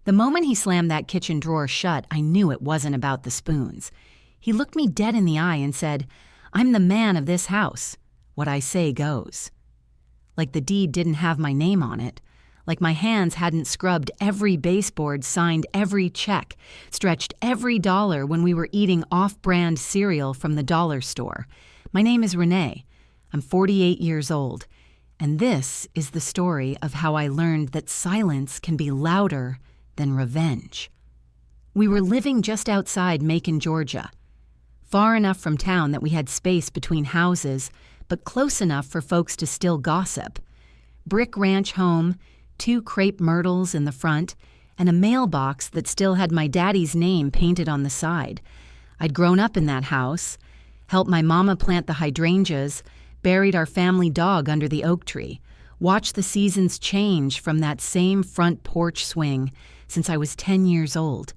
The moment he slammed that kitchen drawer shut, I knew it wasn't about the spoons. He looked me dead in the eye and said, "I'm the man of this house. What I say goes." Like the deed didn't have my name on it. Like my hands hadn't scrubbed every baseboard, signed every check, stretched every dollar when we were eating off-brand cereal from the dollar store. My name is Renee. I'm 48 years old. And this is the story of how I learned that silence can be louder than revenge. We were living just outside Macon, Georgia. Far enough from town that we had space between houses, but close enough for folks to still gossip. Brick ranch home, 2 crepe myrtles in the front, and a mailbox that still had my daddy's name painted on the side. I'd grown up in that house, helped my mama plant the hydrangeas, buried our family dog under the oak tree, watched the seasons change from that same front porch swing since I was 10 years old.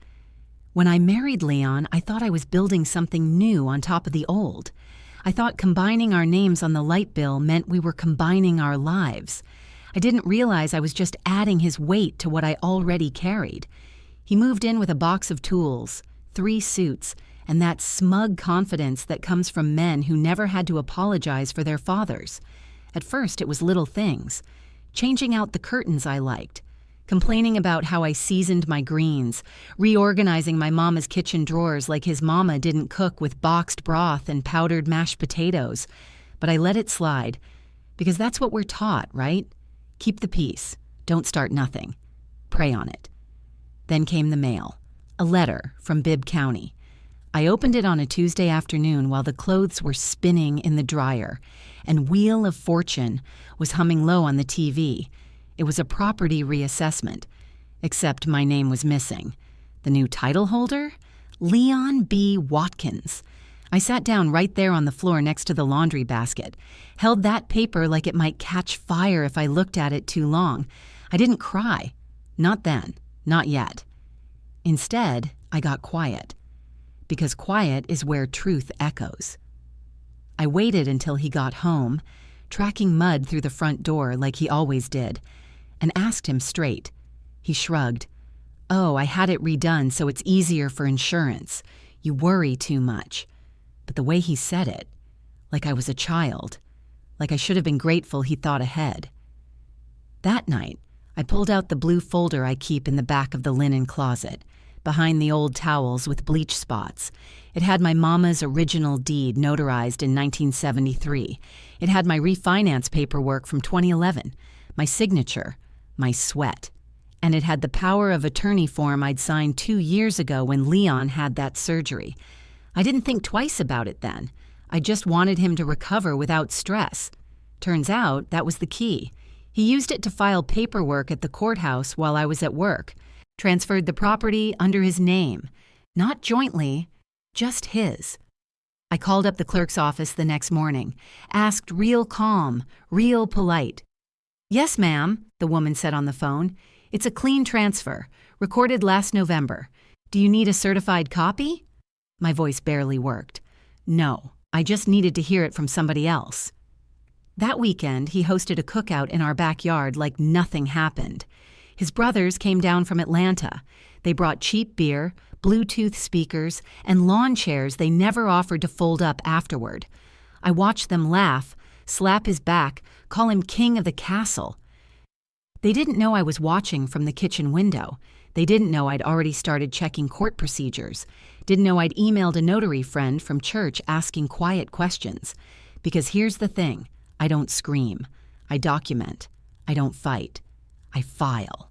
When I married Leon, I thought I was building something new on top of the old. I thought combining our names on the light bill meant we were combining our lives. I didn't realize I was just adding his weight to what I already carried. He moved in with a box of tools, 3 suits, and that smug confidence that comes from men who never had to apologize for their fathers. At first, it was little things. Changing out the curtains I liked, complaining about how I seasoned my greens, reorganizing my mama's kitchen drawers like his mama didn't cook with boxed broth and powdered mashed potatoes. But I let it slide, because that's what we're taught, right? Keep the peace. Don't start nothing. Pray on it. Then came the mail. A letter from Bibb County. I opened it on a Tuesday afternoon while the clothes were spinning in the dryer, and Wheel of Fortune was humming low on the TV. It was a property reassessment, except my name was missing. The new title holder? Leon B. Watkins. I sat down right there on the floor next to the laundry basket, held that paper like it might catch fire if I looked at it too long. I didn't cry. Not then. Not yet. Instead, I got quiet. Because quiet is where truth echoes. I waited until he got home, tracking mud through the front door like he always did, and asked him straight. He shrugged. "Oh, I had it redone so it's easier for insurance. You worry too much." But the way he said it, like I was a child, like I should have been grateful he thought ahead. That night, I pulled out the blue folder I keep in the back of the linen closet, behind the old towels with bleach spots. It had my mama's original deed notarized in 1973. It had my refinance paperwork from 2011, my signature, my sweat. And it had the power of attorney form I'd signed 2 years ago when Leon had that surgery. I didn't think twice about it then. I just wanted him to recover without stress. Turns out that was the key. He used it to file paperwork at the courthouse while I was at work. Transferred the property under his name. Not jointly, just his. I called up the clerk's office the next morning, asked real calm, real polite. "Yes, ma'am," the woman said on the phone. "It's a clean transfer, recorded last November. Do you need a certified copy?" My voice barely worked. "No, I just needed to hear it from somebody else." That weekend, he hosted a cookout in our backyard like nothing happened. His brothers came down from Atlanta. They brought cheap beer, Bluetooth speakers, and lawn chairs they never offered to fold up afterward. I watched them laugh, slap his back, call him king of the castle. They didn't know I was watching from the kitchen window. They didn't know I'd already started checking court procedures. Didn't know I'd emailed a notary friend from church asking quiet questions. Because here's the thing, I don't scream. I document. I don't fight. I file.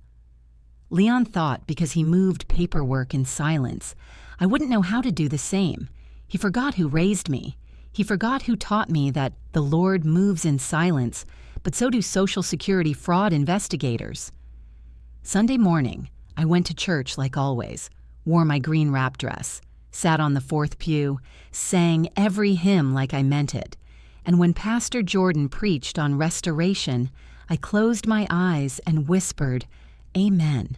Leon thought because he moved paperwork in silence, I wouldn't know how to do the same. He forgot who raised me. He forgot who taught me that the Lord moves in silence, but so do Social Security fraud investigators. Sunday morning, I went to church like always, wore my green wrap dress, sat on the 4th pew, sang every hymn like I meant it. And when Pastor Jordan preached on restoration, I closed my eyes and whispered, "Amen."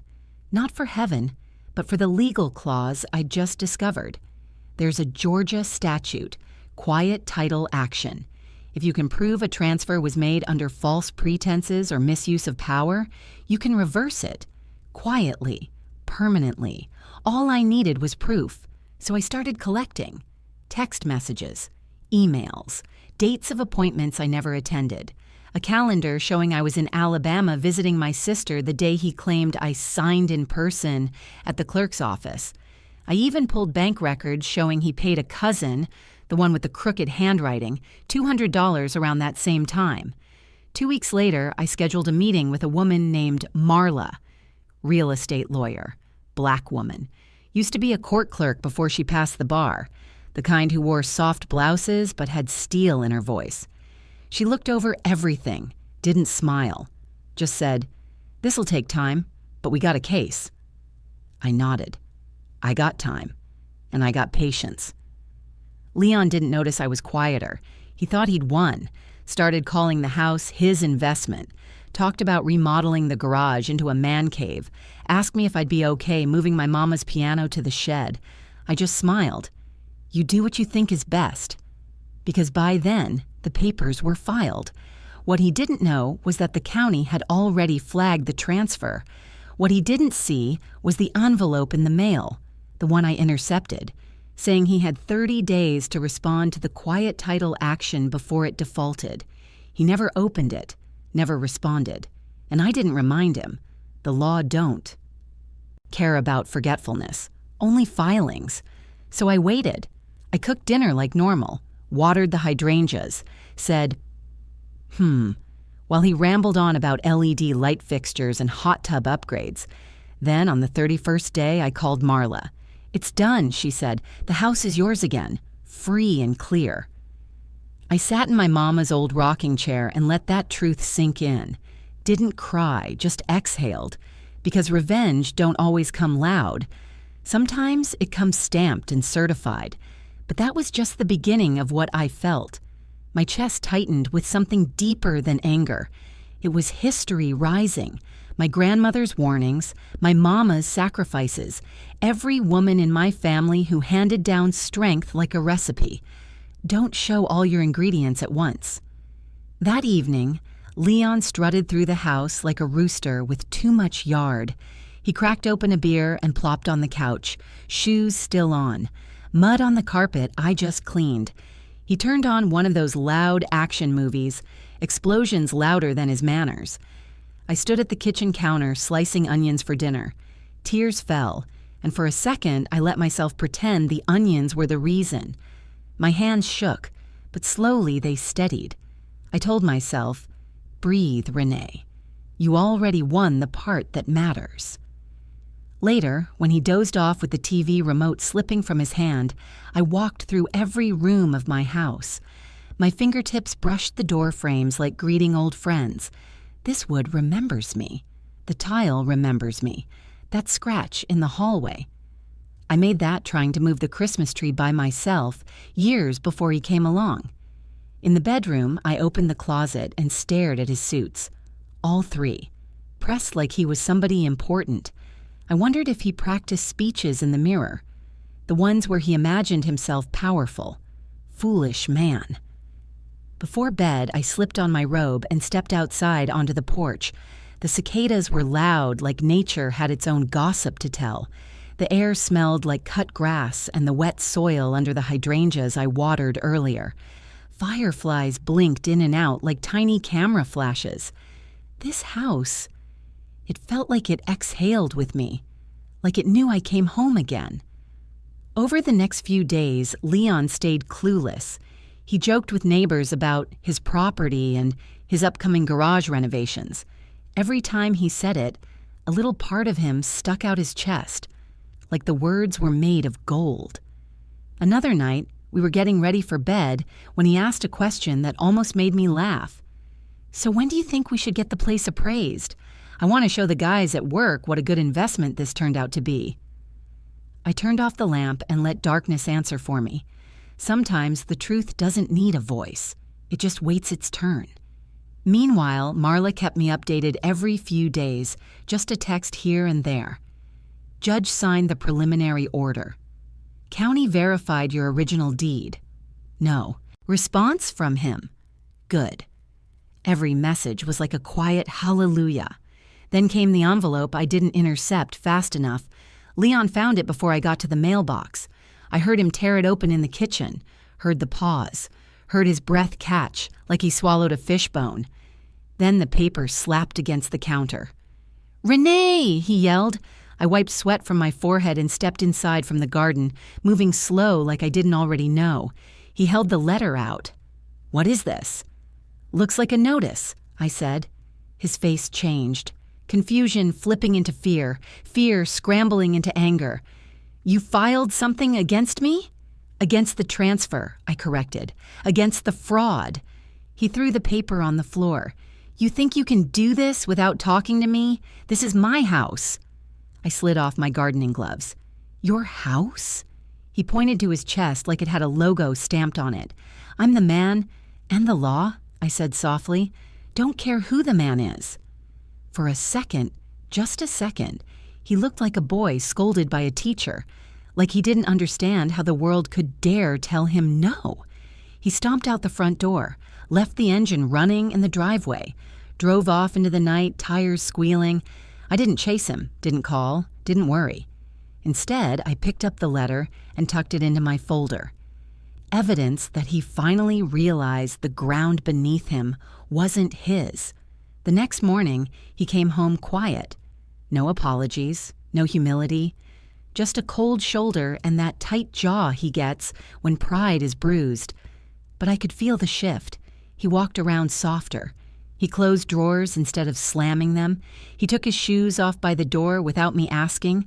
Not for heaven, but for the legal clause I'd just discovered. There's a Georgia statute, quiet title action. If you can prove a transfer was made under false pretenses or misuse of power, you can reverse it. Quietly, permanently. All I needed was proof, so I started collecting. Text messages, emails, dates of appointments I never attended, a calendar showing I was in Alabama visiting my sister the day he claimed I signed in person at the clerk's office. I even pulled bank records showing he paid a cousin, the one with the crooked handwriting, $200 around that same time. 2 weeks later, I scheduled a meeting with a woman named Marla, real estate lawyer, black woman. Used to be a court clerk before she passed the bar, the kind who wore soft blouses but had steel in her voice. She looked over everything, didn't smile, just said, "This'll take time, but we got a case." I nodded. I got time, and I got patience. Leon didn't notice I was quieter. He thought he'd won, started calling the house his investment, talked about remodeling the garage into a man cave, asked me if I'd be okay moving my mama's piano to the shed. I just smiled. You do what you think is best. Because by then, the papers were filed. What he didn't know was that the county had already flagged the transfer. What he didn't see was the envelope in the mail, the one I intercepted, saying he had 30 days to respond to the quiet title action before it defaulted. He never opened it, never responded, and I didn't remind him. The law don't care about forgetfulness, only filings. So I waited. I cooked dinner like normal, watered the hydrangeas, said, while he rambled on about LED light fixtures and hot tub upgrades. Then on the 31st day, I called Marla. "It's done," she said. "The house is yours again, free and clear." I sat in my mama's old rocking chair and let that truth sink in. Didn't cry, just exhaled, because revenge don't always come loud. Sometimes it comes stamped and certified, but that was just the beginning of what I felt. My chest tightened with something deeper than anger. It was history rising, my grandmother's warnings, my mama's sacrifices, every woman in my family who handed down strength like a recipe. Don't show all your ingredients at once. That evening, Leon strutted through the house like a rooster with too much yard. He cracked open a beer and plopped on the couch, shoes still on, mud on the carpet I just cleaned. He turned on one of those loud action movies, explosions louder than his manners. I stood at the kitchen counter slicing onions for dinner. Tears fell, and for a second I let myself pretend the onions were the reason. My hands shook, but slowly they steadied. I told myself, "Breathe, Renee. You already won the part that matters." Later, when he dozed off with the TV remote slipping from his hand, I walked through every room of my house. My fingertips brushed the door frames like greeting old friends. This wood remembers me. The tile remembers me. That scratch in the hallway. I made that trying to move the Christmas tree by myself years before he came along. In the bedroom, I opened the closet and stared at his suits. All three. Pressed like he was somebody important. I wondered if he practiced speeches in the mirror. The ones where he imagined himself powerful. Foolish man. Before bed, I slipped on my robe and stepped outside onto the porch. The cicadas were loud, like nature had its own gossip to tell. The air smelled like cut grass and the wet soil under the hydrangeas I watered earlier. Fireflies blinked in and out like tiny camera flashes. This house, it felt like it exhaled with me, like it knew I came home again. Over the next few days, Leon stayed clueless. He joked with neighbors about his property and his upcoming garage renovations. Every time he said it, a little part of him stuck out his chest, like the words were made of gold. Another night, we were getting ready for bed when he asked a question that almost made me laugh. "So when do you think we should get the place appraised? I want to show the guys at work what a good investment this turned out to be." I turned off the lamp and let darkness answer for me. Sometimes the truth doesn't need a voice. It just waits its turn. Meanwhile, Marla kept me updated every few days, just a text here and there. Judge signed the preliminary order. County verified your original deed. No. Response from him. Good. Every message was like a quiet hallelujah. Then came the envelope I didn't intercept fast enough. Leon found it before I got to the mailbox. I heard him tear it open in the kitchen, heard the pause, heard his breath catch like he swallowed a fishbone. Then the paper slapped against the counter. "Renee!" he yelled. I wiped sweat from my forehead and stepped inside from the garden, moving slow like I didn't already know. He held the letter out. "What is this?" "Looks like a notice," I said. His face changed. Confusion flipping into fear, fear scrambling into anger. "You filed something against me?" "Against the transfer," I corrected. "Against the fraud." He threw the paper on the floor. "You think you can do this without talking to me? This is my house." I slid off my gardening gloves. "Your house?" He pointed to his chest like it had a logo stamped on it. "I'm the man and the law," I said softly. "Don't care who the man is." For a second, just a second, he looked like a boy scolded by a teacher, like he didn't understand how the world could dare tell him no. He stomped out the front door, left the engine running in the driveway, drove off into the night, tires squealing. I didn't chase him, didn't call, didn't worry. Instead, I picked up the letter and tucked it into my folder. Evidence that he finally realized the ground beneath him wasn't his. The next morning, he came home quiet. No apologies, no humility, just a cold shoulder and that tight jaw he gets when pride is bruised. But I could feel the shift. He walked around softer. He closed drawers instead of slamming them. He took his shoes off by the door without me asking.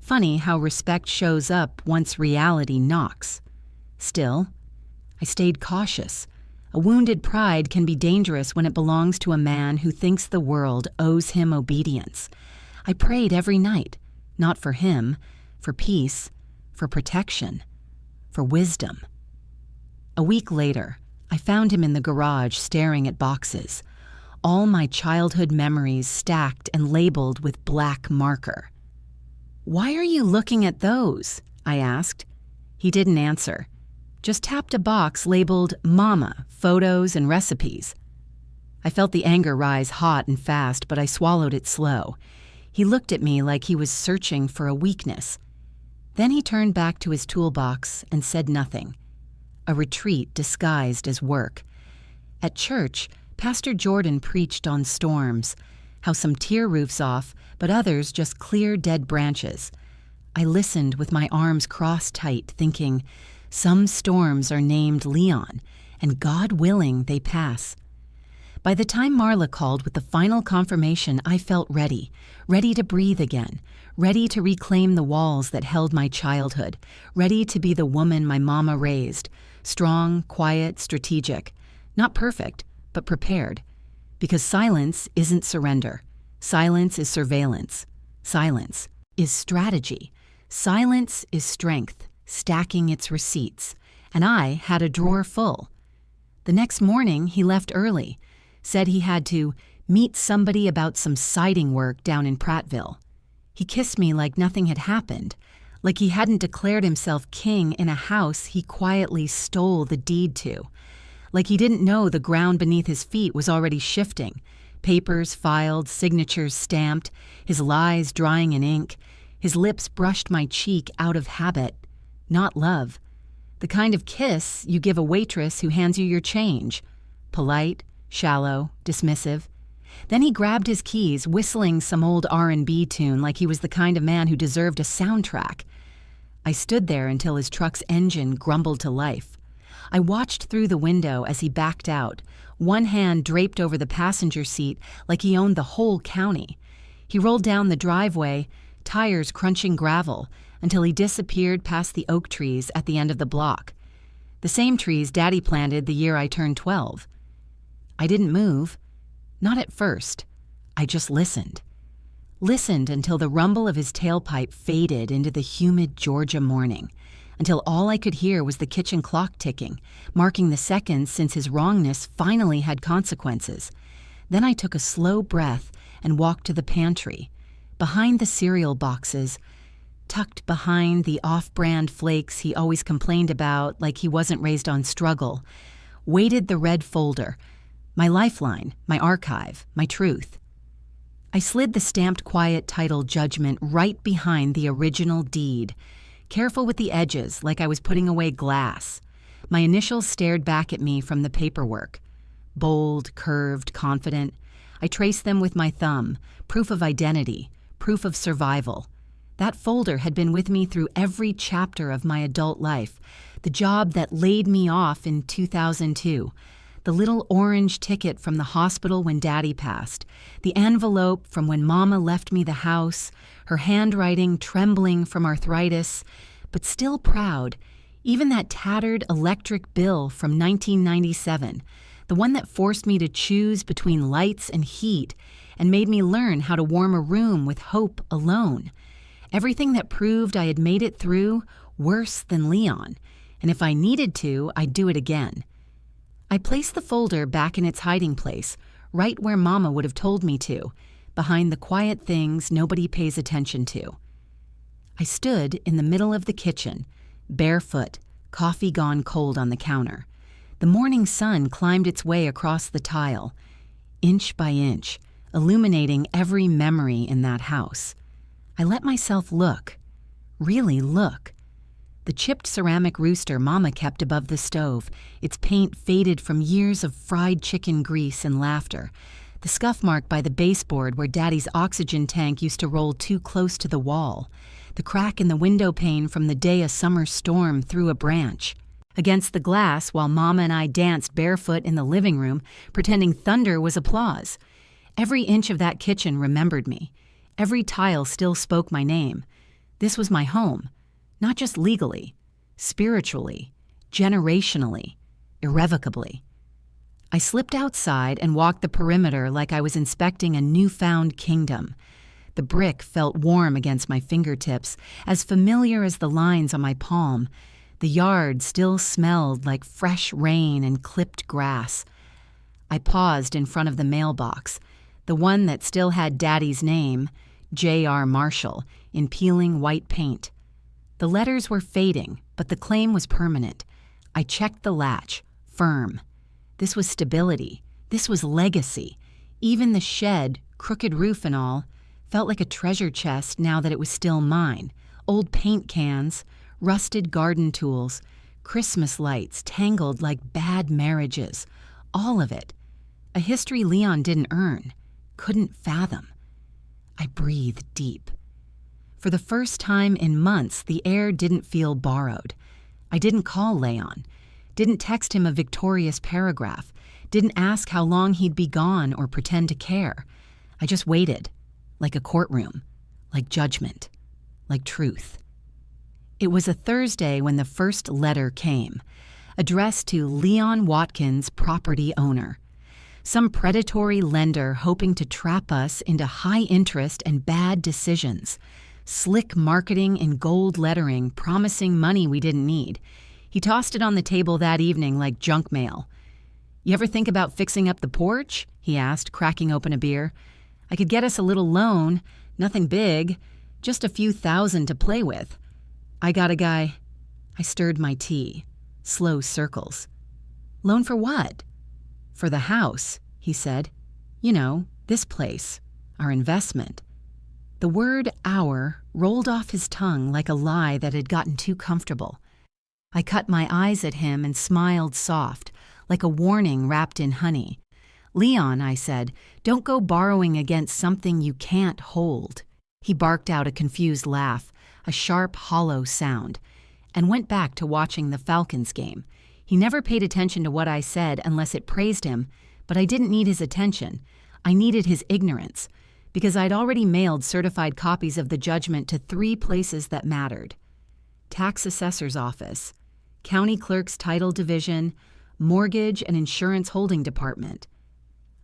Funny how respect shows up once reality knocks. Still, I stayed cautious. A wounded pride can be dangerous when it belongs to a man who thinks the world owes him obedience. I prayed every night, not for him, for peace, for protection, for wisdom. A week later, I found him in the garage staring at boxes. All my childhood memories stacked and labeled with black marker. "Why are you looking at those?" I asked. He didn't answer, just tapped a box labeled Mama, Photos and Recipes. I felt the anger rise hot and fast, but I swallowed it slow. He looked at me like he was searching for a weakness. Then he turned back to his toolbox and said nothing. A retreat disguised as work. At church, Pastor Jordan preached on storms, how some tear roofs off, but others just clear dead branches. I listened with my arms crossed tight, thinking, some storms are named Leon, and God willing, they pass. By the time Marla called with the final confirmation, I felt ready to breathe again, ready to reclaim the walls that held my childhood, ready to be the woman my mama raised, strong, quiet, strategic, not perfect, but prepared. Because silence isn't surrender. Silence is surveillance. Silence is strategy. Silence is strength, stacking its receipts. And I had a drawer full. The next morning, he left early, said he had to meet somebody about some siding work down in Prattville. He kissed me like nothing had happened, like he hadn't declared himself king in a house he quietly stole the deed to, like he didn't know the ground beneath his feet was already shifting, papers filed, signatures stamped, his lies drying in ink. His lips brushed my cheek out of habit, not love. The kind of kiss you give a waitress who hands you your change. Polite, shallow, dismissive. Then he grabbed his keys, whistling some old R&B tune like he was the kind of man who deserved a soundtrack. I stood there until his truck's engine grumbled to life. I watched through the window as he backed out, one hand draped over the passenger seat like he owned the whole county. He rolled down the driveway, tires crunching gravel, until he disappeared past the oak trees at the end of the block. The same trees Daddy planted the year I turned 12. I didn't move. Not at first. I just listened. Listened until the rumble of his tailpipe faded into the humid Georgia morning, until all I could hear was the kitchen clock ticking, marking the seconds since his wrongness finally had consequences. Then I took a slow breath and walked to the pantry, behind the cereal boxes, tucked behind the off-brand flakes he always complained about like he wasn't raised on struggle, weighted the red folder, my lifeline, my archive, my truth. I I slid the stamped quiet title judgment right behind the original deed, careful with the edges like I was putting away glass. My initials stared back at me from the paperwork. Bold, curved, confident. I traced them with my thumb, proof of identity, proof of survival. That folder had been with me through every chapter of my adult life. The job that laid me off in 2002. The little orange ticket from the hospital when Daddy passed. The envelope from when Mama left me the house. Her handwriting trembling from arthritis, but still proud. Even that tattered electric bill from 1997. The one that forced me to choose between lights and heat and made me learn how to warm a room with hope alone. Everything that proved I had made it through worse than Leon, and if I needed to, I'd do it again. I placed the folder back in its hiding place, right where Mama would have told me to, behind the quiet things nobody pays attention to. I stood in the middle of the kitchen, barefoot, coffee gone cold on the counter. The morning sun climbed its way across the tile, inch by inch, illuminating every memory in that house. I let myself look, really look. The chipped ceramic rooster Mama kept above the stove, its paint faded from years of fried chicken grease and laughter. The scuff mark by the baseboard where Daddy's oxygen tank used to roll too close to the wall. The crack in the window pane from the day a summer storm threw a branch. Against the glass, while Mama and I danced barefoot in the living room, pretending thunder was applause. Every inch of that kitchen remembered me. Every tile still spoke my name. This was my home, not just legally, spiritually, generationally, irrevocably. I slipped outside and walked the perimeter like I was inspecting a newfound kingdom. The brick felt warm against my fingertips, as familiar as the lines on my palm. The yard still smelled like fresh rain and clipped grass. I paused in front of the mailbox, the one that still had Daddy's name, J.R. Marshall, in peeling white paint. The letters were fading, but the claim was permanent. I checked the latch, firm. This was stability. This was legacy. Even the shed, crooked roof and all, felt like a treasure chest now that it was still mine. Old paint cans, rusted garden tools, Christmas lights tangled like bad marriages. All of it. A history Leon didn't earn, couldn't fathom. I breathed deep. For the first time in months, the air didn't feel borrowed. I didn't call Leon, didn't text him a victorious paragraph, didn't ask how long he'd be gone or pretend to care. I just waited, like a courtroom, like judgment, like truth. It was a Thursday when the first letter came, addressed to Leon Watkins, property owner. Some predatory lender hoping to trap us into high interest and bad decisions. Slick marketing in gold lettering promising money we didn't need. He tossed it on the table that evening like junk mail. "You ever think about fixing up the porch?" he asked, cracking open a beer. "I could get us a little loan, nothing big, just a few thousand to play with. I got a guy." I stirred my tea. Slow circles. "Loan for what?" "For the house," he said. "You know, this place, our investment." The word "our" rolled off his tongue like a lie that had gotten too comfortable. I cut my eyes at him and smiled soft, like a warning wrapped in honey. "Leon," I said, "don't go borrowing against something you can't hold." He barked out a confused laugh, a sharp, hollow sound, and went back to watching the Falcons game. He never paid attention to what I said unless it praised him, but I didn't need his attention. I needed his ignorance, because I'd already mailed certified copies of the judgment to 3 places that mattered: tax assessor's office, county clerk's title division, mortgage and insurance holding department.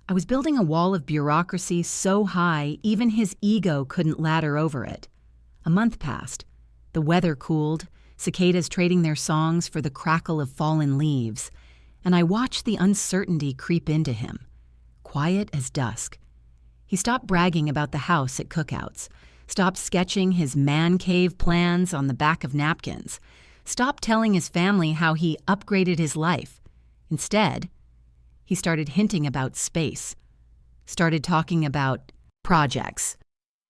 I was building a wall of bureaucracy so high even his ego couldn't ladder over it. A month passed. The weather cooled, cicadas trading their songs for the crackle of fallen leaves, and I watched the uncertainty creep into him, quiet as dusk. He stopped bragging about the house at cookouts, stopped sketching his man cave plans on the back of napkins, stopped telling his family how he upgraded his life. Instead, he started hinting about space, started talking about projects.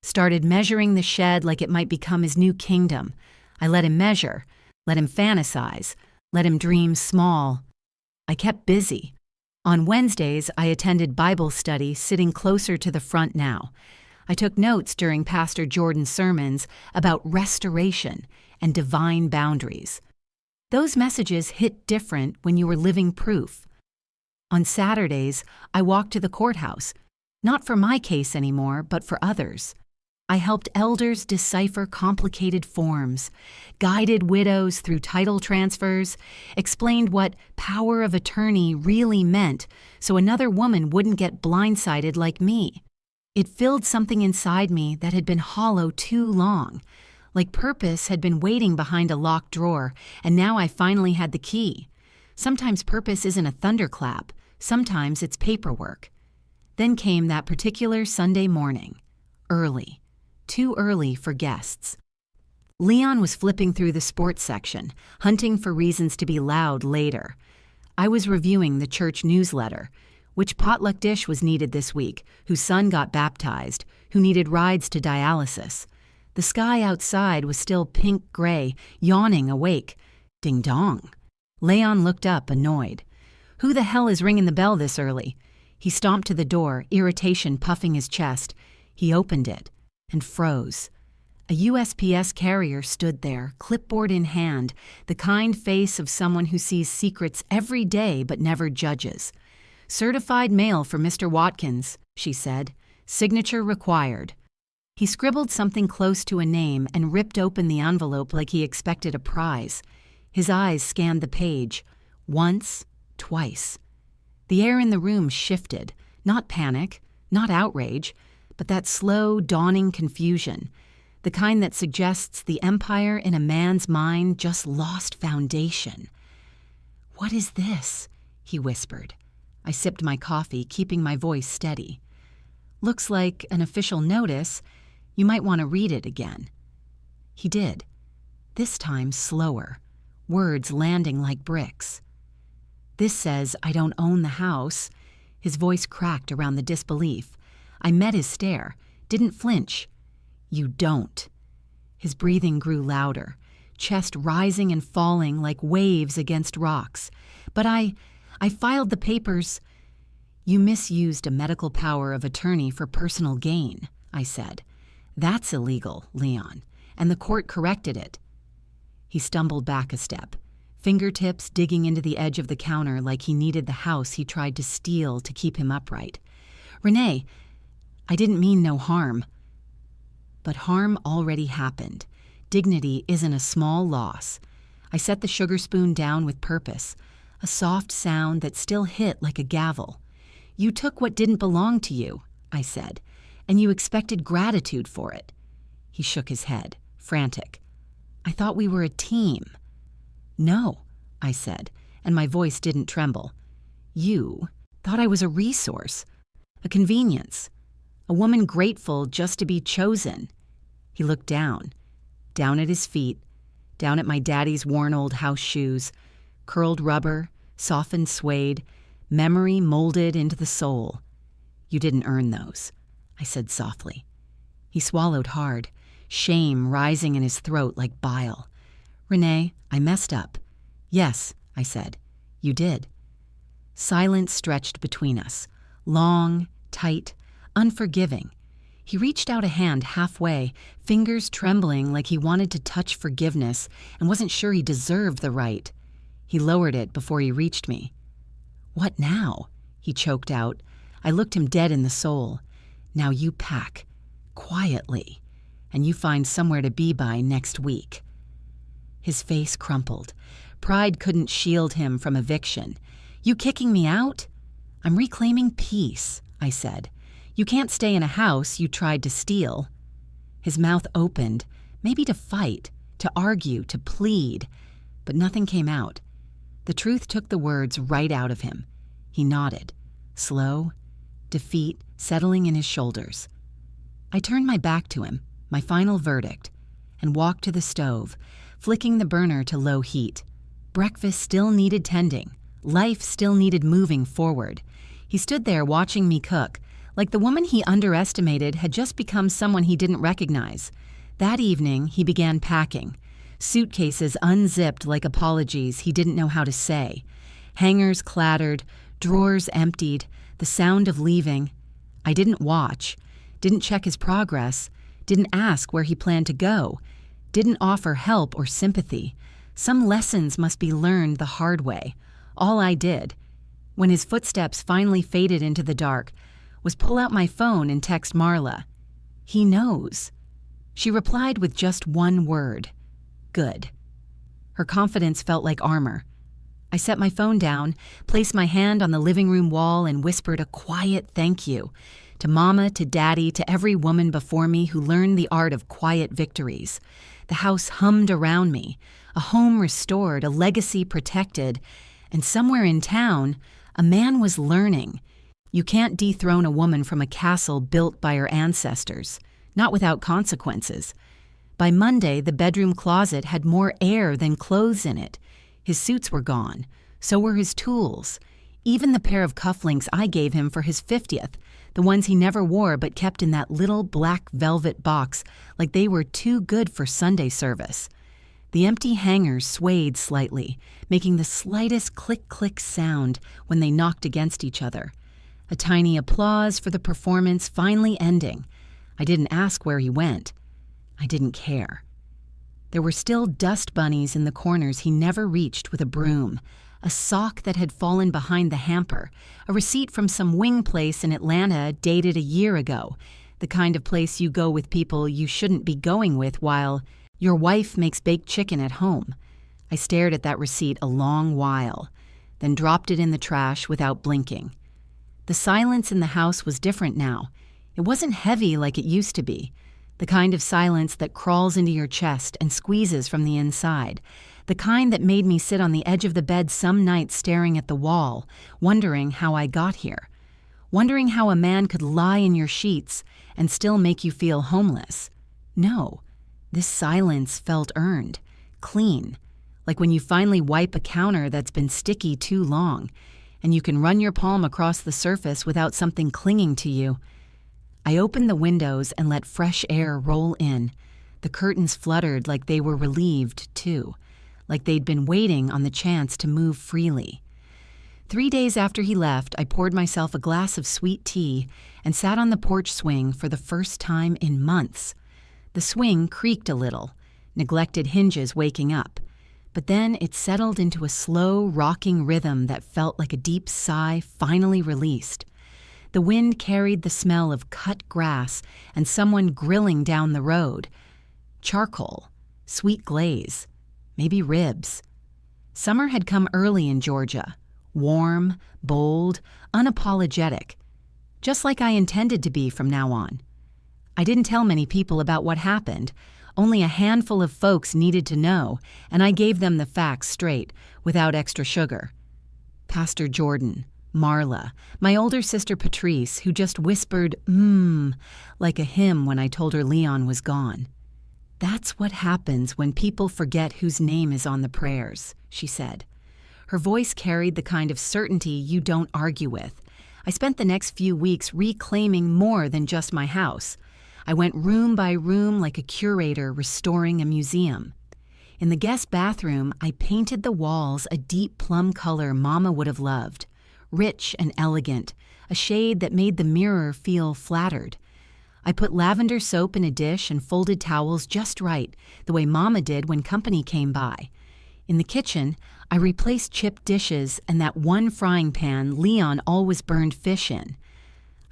Started measuring the shed like it might become his new kingdom. I let him measure, let him fantasize, let him dream small. I kept busy. On Wednesdays, I attended Bible study, sitting closer to the front now. I took notes during Pastor Jordan's sermons about restoration and divine boundaries. Those messages hit different when you were living proof. On Saturdays, I walked to the courthouse, not for my case anymore, but for others. I helped elders decipher complicated forms, guided widows through title transfers, explained what power of attorney really meant so another woman wouldn't get blindsided like me. It filled something inside me that had been hollow too long, like purpose had been waiting behind a locked drawer, and now I finally had the key. Sometimes purpose isn't a thunderclap, sometimes it's paperwork. Then came that particular Sunday morning, early. Too early for guests. Leon was flipping through the sports section, hunting for reasons to be loud later. I was reviewing the church newsletter, which potluck dish was needed this week, whose son got baptized, who needed rides to dialysis. The sky outside was still pink-gray, yawning awake. Ding dong. Leon looked up, annoyed. Who the hell is ringing the bell this early? He stomped to the door, irritation puffing his chest. He opened it and froze. A USPS carrier stood there, clipboard in hand, the kind face of someone who sees secrets every day but never judges. "Certified mail for Mr. Watkins," she said. "Signature required." He scribbled something close to a name and ripped open the envelope like he expected a prize. His eyes scanned the page. Once, twice. The air in the room shifted. Not panic, not outrage, but that slow, dawning confusion, the kind that suggests the empire in a man's mind just lost foundation. "What is this?" he whispered. I sipped my coffee, keeping my voice steady. "Looks like an official notice. You might want to read it again." He did, this time slower, words landing like bricks. "This says I don't own the house." His voice cracked around the disbelief. I met his stare, didn't flinch. "You don't." His breathing grew louder, chest rising and falling like waves against rocks. "But I filed the papers." "You misused a medical power of attorney for personal gain," I said. "That's illegal, Leon, and the court corrected it." He stumbled back a step, fingertips digging into the edge of the counter like he needed the house he tried to steal to keep him upright. "Renee, I didn't mean no harm." But harm already happened. Dignity isn't a small loss. I set the sugar spoon down with purpose, a soft sound that still hit like a gavel. "You took what didn't belong to you," I said, "and you expected gratitude for it." He shook his head, frantic. "I thought we were a team." "No," I said, and my voice didn't tremble. "You thought I was a resource, a convenience. A woman grateful just to be chosen." He looked down at his feet, down at my daddy's worn old house shoes, curled rubber, softened suede, memory molded into the soul. "You didn't earn those," I said softly. He swallowed hard, shame rising in his throat like bile. "Renee, I messed up." "Yes," I said, "you did." Silence stretched between us, long, tight, unforgiving. He reached out a hand halfway, fingers trembling like he wanted to touch forgiveness and wasn't sure he deserved the right. He lowered it before he reached me. "What now?" he choked out. I looked him dead in the soul. "Now you pack, quietly, and you find somewhere to be by next week." His face crumpled. Pride couldn't shield him from eviction. "You kicking me out?" "I'm reclaiming peace," I said. "You can't stay in a house you tried to steal." His mouth opened, maybe to fight, to argue, to plead, but nothing came out. The truth took the words right out of him. He nodded, slow, defeat settling in his shoulders. I turned my back to him, my final verdict, and walked to the stove, flicking the burner to low heat. Breakfast still needed tending. Life still needed moving forward. He stood there watching me cook, Like the woman he underestimated had just become someone he didn't recognize. That evening, he began packing. Suitcases unzipped like apologies he didn't know how to say. Hangers clattered, drawers emptied, the sound of leaving. I didn't watch, didn't check his progress, didn't ask where he planned to go, didn't offer help or sympathy. Some lessons must be learned the hard way. All I did, when his footsteps finally faded into the dark, was pull out my phone and text Marla. He knows. She replied with just one word. Good. Her confidence felt like armor. I set my phone down, placed my hand on the living room wall, and whispered a quiet thank you to Mama, to Daddy, to every woman before me who learned the art of quiet victories. The house hummed around me, a home restored, a legacy protected, and somewhere in town, a man was learning. You can't dethrone a woman from a castle built by her ancestors, not without consequences. By Monday, the bedroom closet had more air than clothes in it. His suits were gone. So were his tools. Even the pair of cufflinks I gave him for his 50th, the ones he never wore but kept in that little black velvet box like they were too good for Sunday service. The empty hangers swayed slightly, making the slightest click-click sound when they knocked against each other. A tiny applause for the performance finally ending. I didn't ask where he went. I didn't care. There were still dust bunnies in the corners he never reached with a broom, a sock that had fallen behind the hamper, a receipt from some wing place in Atlanta dated a year ago, the kind of place you go with people you shouldn't be going with while your wife makes baked chicken at home. I stared at that receipt a long while, then dropped it in the trash without blinking. The silence in the house was different now. It wasn't heavy like it used to be. The kind of silence that crawls into your chest and squeezes from the inside. The kind that made me sit on the edge of the bed some nights staring at the wall, wondering how I got here. Wondering how a man could lie in your sheets and still make you feel homeless. No, this silence felt earned, clean, like when you finally wipe a counter that's been sticky too long, and you can run your palm across the surface without something clinging to you. I opened the windows and let fresh air roll in. The curtains fluttered like they were relieved, too, like they'd been waiting on the chance to move freely. 3 days after he left, I poured myself a glass of sweet tea and sat on the porch swing for the first time in months. The swing creaked a little, neglected hinges waking up, but then it settled into a slow, rocking rhythm that felt like a deep sigh finally released. The wind carried the smell of cut grass and someone grilling down the road. Charcoal, sweet glaze, maybe ribs. Summer had come early in Georgia, warm, bold, unapologetic, just like I intended to be from now on. I didn't tell many people about what happened. Only a handful of folks needed to know, and I gave them the facts straight, without extra sugar. Pastor Jordan, Marla, my older sister Patrice, who just whispered, like a hymn when I told her Leon was gone. That's what happens when people forget whose name is on the prayers, she said. Her voice carried the kind of certainty you don't argue with. I spent the next few weeks reclaiming more than just my house. I went room by room like a curator restoring a museum. In the guest bathroom, I painted the walls a deep plum color Mama would have loved. Rich and elegant, a shade that made the mirror feel flattered. I put lavender soap in a dish and folded towels just right, the way Mama did when company came by. In the kitchen, I replaced chipped dishes and that one frying pan Leon always burned fish in.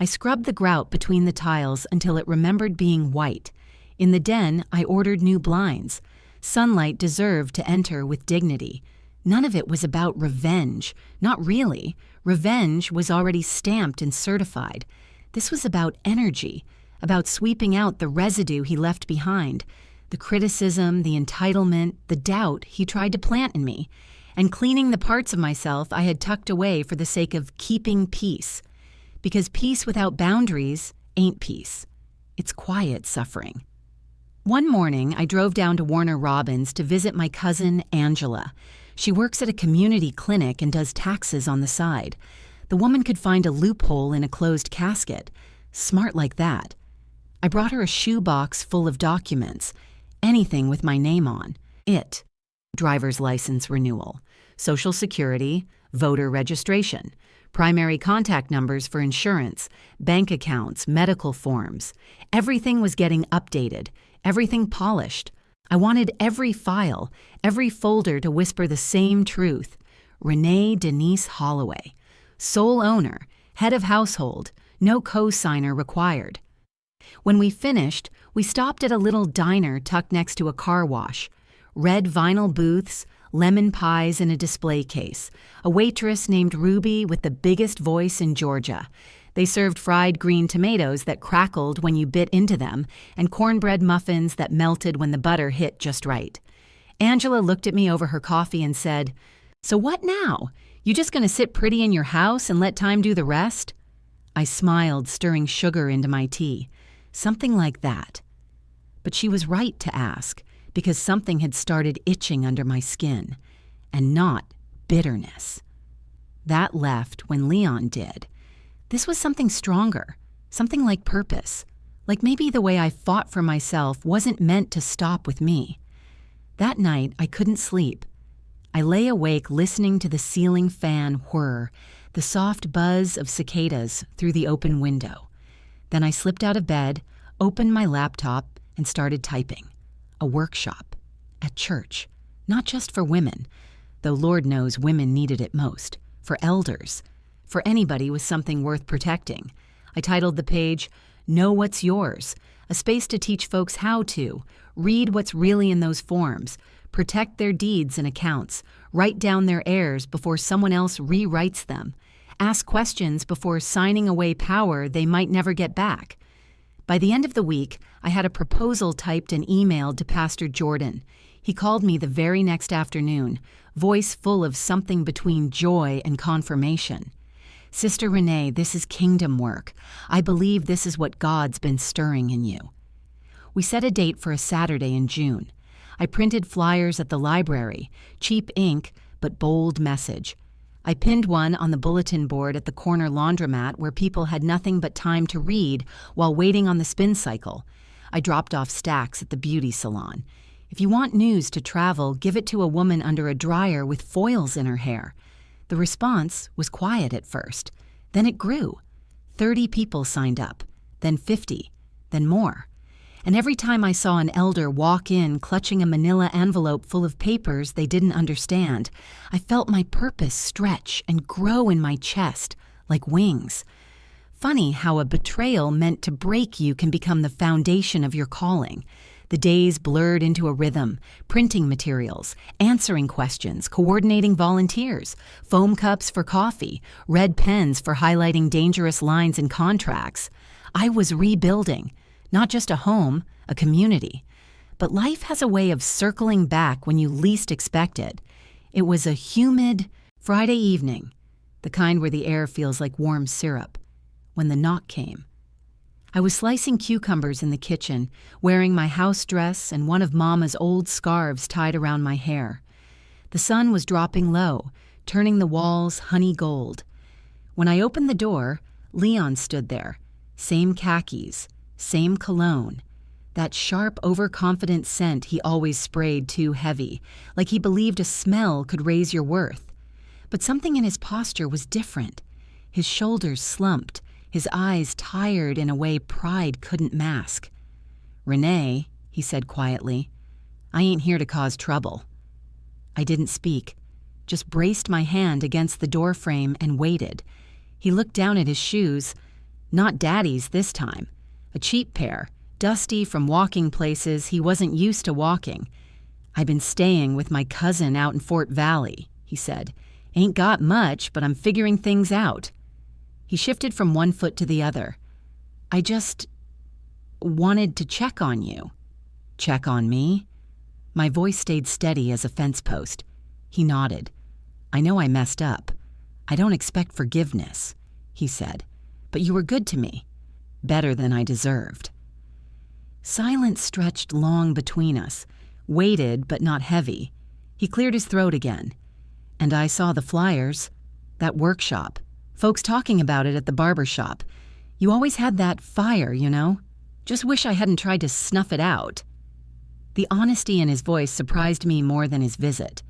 I scrubbed the grout between the tiles until it remembered being white. In the den, I ordered new blinds. Sunlight deserved to enter with dignity. None of it was about revenge. Not really. Revenge was already stamped and certified. This was about energy, about sweeping out the residue he left behind, the criticism, the entitlement, the doubt he tried to plant in me, and cleaning the parts of myself I had tucked away for the sake of keeping peace. Because peace without boundaries ain't peace. It's quiet suffering. One morning, I drove down to Warner Robins to visit my cousin, Angela. She works at a community clinic and does taxes on the side. The woman could find a loophole in a closed casket. Smart like that. I brought her a shoebox full of documents, anything with my name on. Driver's license renewal, Social Security, voter registration, primary contact numbers for insurance, bank accounts, medical forms. Everything was getting updated, everything polished. I wanted every file, every folder to whisper the same truth. Renee Denise Holloway, sole owner, head of household, no co-signer required. When we finished, we stopped at a little diner tucked next to a car wash. Red vinyl booths, lemon pies in a display case, a waitress named Ruby with the biggest voice in Georgia. They served fried green tomatoes that crackled when you bit into them, and cornbread muffins that melted when the butter hit just right. Angela looked at me over her coffee and said, "So what now? You just gonna sit pretty in your house and let time do the rest?" I smiled, stirring sugar into my tea. Something like that. But she was right to ask, because something had started itching under my skin, and not bitterness. That left when Leon did. This was something stronger, something like purpose, like maybe the way I fought for myself wasn't meant to stop with me. That night, I couldn't sleep. I lay awake listening to the ceiling fan whir, the soft buzz of cicadas through the open window. Then I slipped out of bed, opened my laptop, and started typing. A workshop. At church. Not just for women, though Lord knows women needed it most. For elders. For anybody with something worth protecting. I titled the page, "Know What's Yours," a space to teach folks how to read what's really in those forms, protect their deeds and accounts, write down their heirs before someone else rewrites them, ask questions before signing away power they might never get back. By the end of the week, I had a proposal typed and emailed to Pastor Jordan. He called me the very next afternoon, voice full of something between joy and confirmation. "Sister Renee, this is kingdom work. I believe this is what God's been stirring in you." We set a date for a Saturday in June. I printed flyers at the library, cheap ink, but bold message. I pinned one on the bulletin board at the corner laundromat where people had nothing but time to read while waiting on the spin cycle. I dropped off stacks at the beauty salon. If you want news to travel, give it to a woman under a dryer with foils in her hair. The response was quiet at first. Then it grew. 30 people signed up, then 50, then more. And every time I saw an elder walk in clutching a manila envelope full of papers they didn't understand, I felt my purpose stretch and grow in my chest like wings. Funny how a betrayal meant to break you can become the foundation of your calling. The days blurred into a rhythm, printing materials, answering questions, coordinating volunteers, foam cups for coffee, red pens for highlighting dangerous lines in contracts. I was rebuilding. Not just a home, a community. But life has a way of circling back when you least expect it. It was a humid Friday evening, the kind where the air feels like warm syrup, when the knock came. I was slicing cucumbers in the kitchen, wearing my house dress and one of Mama's old scarves tied around my hair. The sun was dropping low, turning the walls honey gold. When I opened the door, Leon stood there, same khakis, same cologne, that sharp, overconfident scent he always sprayed too heavy, like he believed a smell could raise your worth. But something in his posture was different. His shoulders slumped, his eyes tired in a way pride couldn't mask. "Renee," he said quietly, "I ain't here to cause trouble." I didn't speak, just braced my hand against the doorframe and waited. He looked down at his shoes, not Daddy's this time. A cheap pair, dusty from walking places he wasn't used to walking. "I've been staying with my cousin out in Fort Valley," he said. "Ain't got much, but I'm figuring things out." He shifted from one foot to the other. "I just wanted to check on you." "Check on me?" My voice stayed steady as a fence post. He nodded. "I know I messed up. I don't expect forgiveness," he said. "But you were good to me. Better than I deserved." Silence stretched long between us, weighted but not heavy. He cleared his throat again. "And I saw the flyers. That workshop. Folks talking about it at the barber shop. You always had that fire, you know? Just wish I hadn't tried to snuff it out." The honesty in his voice surprised me more than his visit.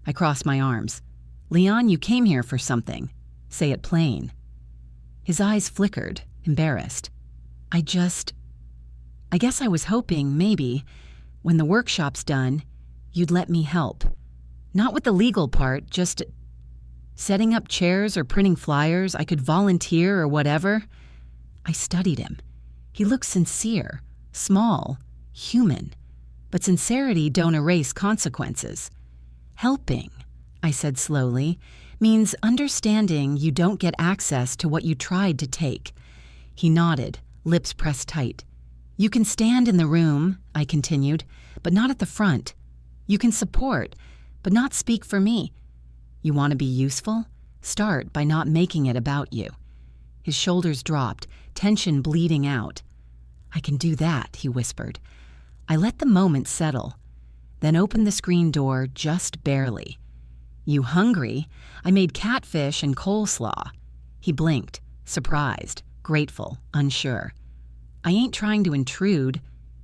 I crossed my arms. "Leon, you came here for something. Say it plain." His eyes flickered, embarrassed. I guess I was hoping, maybe, when the workshop's done, you'd let me help. Not with the legal part, just setting up chairs or printing flyers. I could volunteer or whatever." I studied him. He looked sincere, small, human. But sincerity don't erase consequences. "Helping," I said slowly, "means understanding you don't get access to what you tried to take." He nodded, lips pressed tight. "You can stand in the room," I continued, "but not at the front. You can support, but not speak for me. You want to be useful? Start by not making it about you." His shoulders dropped, tension bleeding out. "I can do that," he whispered. I let the moment settle, then opened the screen door just barely. "You hungry? I made catfish and coleslaw." He blinked, surprised, grateful, unsure. "I ain't trying to intrude."